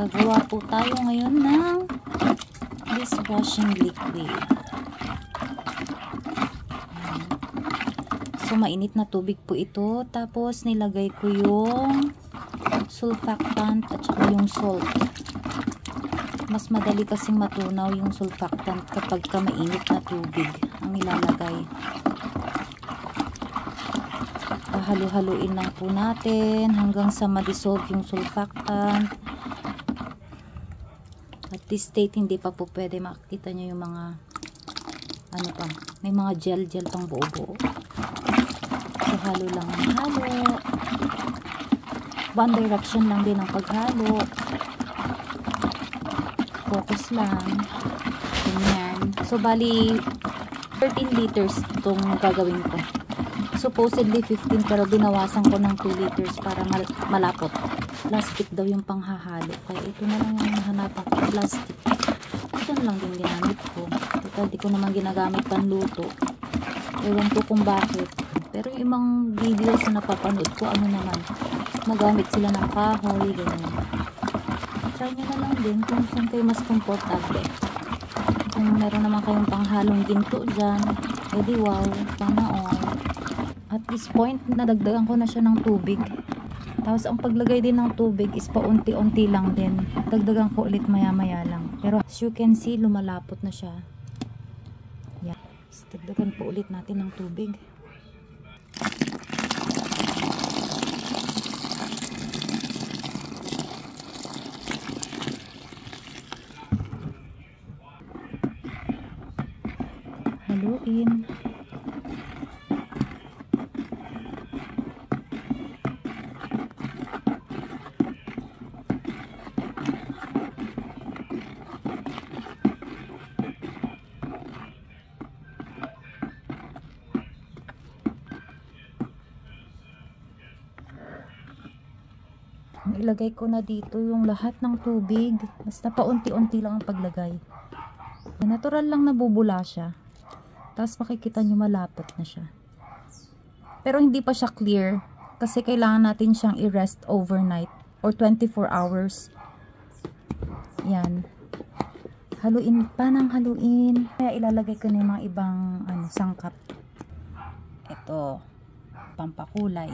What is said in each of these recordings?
Gagawa po tayo ngayon ng dishwashing liquid. So, mainit na tubig po ito. Tapos, nilagay ko yung surfactant at saka yung salt. Mas madali kasing matunaw yung surfactant kapag mainit na tubig ang ilalagay. Halu-haluin lang po natin hanggang sa ma-dissolve yung surfactant. At this state, hindi pa po pwede makikita nyo yung mga ano pa, may mga gel pang buo-buo. So, halo lang ang halo. One direction lang din ang paghalo. Focus lang. Ganyan. So, bali 13 liters itong gagawin ko. Supposedly 15 pero binawasan ko ng 2 liters para malapot. Plastic daw yung panghahalo. Kaya ito na lang yung nahanapan ko. Plastic. Ito na lang din ginamit ko. Total, di ko naman ginagamit panluto. Ewan ko kung bakit. Pero yung ibang videos na napapanood ko, ano naman, magamit sila ng kahoy, ganyan. Try nyo na lang din kung saan kayo mas komportable. Kung meron naman kayong panghalong ginto dyan, edi wow, panaon. At this point, nadagdagan ko na siya ng tubig. Tapos ang paglagay din ng tubig is paunti-unti lang din. Dagdagan ko ulit maya-maya lang. Pero as you can see, lumalapot na siya. Yan. Dagdagan po ulit natin ng tubig. Haluin. Ilagay ko na dito yung lahat ng tubig. Basta paunti-unti lang ang paglagay. Natural lang nabubula siya. Tapos makikita nyo malapot na siya. Pero hindi pa siya clear. Kasi kailangan natin siyang i-rest overnight. Or 24 hours. Yan. Haluin pa ng haluin. Kaya ilalagay ko na yung mga ibang sangkap. Ito. Pampakulay.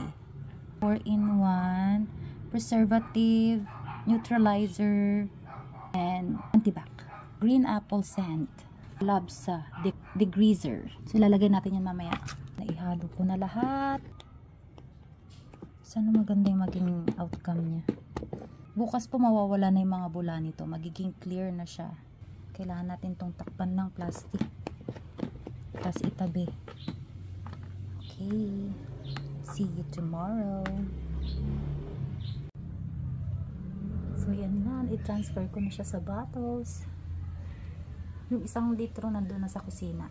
4-in-1. Preservative. Neutralizer. And antibac. Green apple scent. Labsa, degreaser. So, lalagay natin yan mamaya. Naihalo ko na lahat. Sana maganda yung maging outcome niya. Bukas po mawawala na yung mga bula nito. Magiging clear na siya. Kailangan natin tong takpan ng plastic. Tapos itabi. Okay. See you tomorrow. So, yan na. I-transfer ko na siya sa bottles. Yung 1 litro nandun na sa kusina.